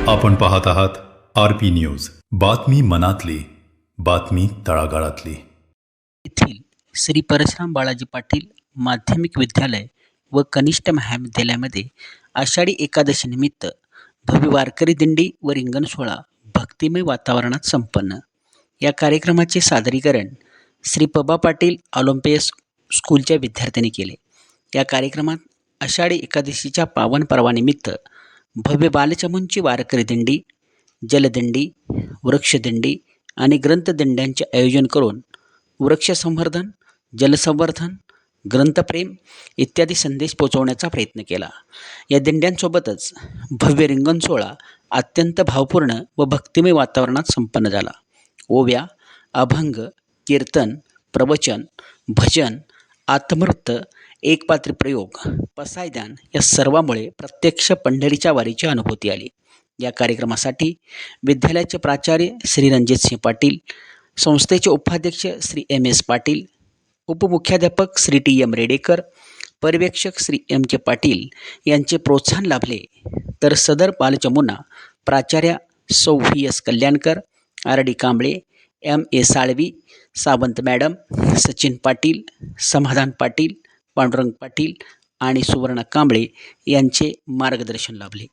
आपण पाहत आहात RP न्यूज, बातमी मनातली, बातमी तळागाळातली. येथील श्री परशुराम बाळाजी पाटील माध्यमिक विद्यालय व कनिष्ठ महाविद्यालयामध्ये आषाढी एकादशी निमित्त भव्य वारकरी दिंडी व रिंगण सोहळा भक्तिमय वातावरणात संपन्न. या कार्यक्रमाचे सादरीकरण श्री पबा पाटील ऑलिम्पियस स्कूलच्या विद्यार्थ्यांनी केले. या कार्यक्रमात आषाढी एकादशीच्या पावन पर्वानिमित्त भव्य बालचमूंची वारकरी दिंडी, जलदिंडी, वृक्षदिंडी आणि ग्रंथदिंड्यांचे आयोजन करून वृक्ष संवर्धन, जलसंवर्धन, ग्रंथप्रेम इत्यादी संदेश पोहोचवण्याचा प्रयत्न केला. या दिंड्यांसोबतच भव्य रिंगण सोहळा अत्यंत भावपूर्ण व भक्तिमय वातावरणात संपन्न झाला. ओव्या, अभंग, कीर्तन, प्रवचन, भजन, आत्मवृत्त, एकपात्री प्रयोग, पसायदान या सर्वामुळे प्रत्यक्ष पंढरीच्या वारीची अनुभूती आली. या कार्यक्रमासाठी विद्यालयाचे प्राचार्य श्री रणजितसिंह पाटील, संस्थेचे उपाध्यक्ष श्री MS पाटील, उपमुख्याध्यापक श्री TM रेडेकर, पर्यवेक्षक श्री MK पाटील यांचे प्रोत्साहन लाभले. तर सदर बालचमूंना प्राचार्या सौ VS Kalyankar, RD Kamble, MA Salvi, Sawant madam, Sachin Patil, समाधान पाटील, पांडुरंग पाटील आणि सुवर्णा कांबळे यांचे मार्गदर्शन लाभले.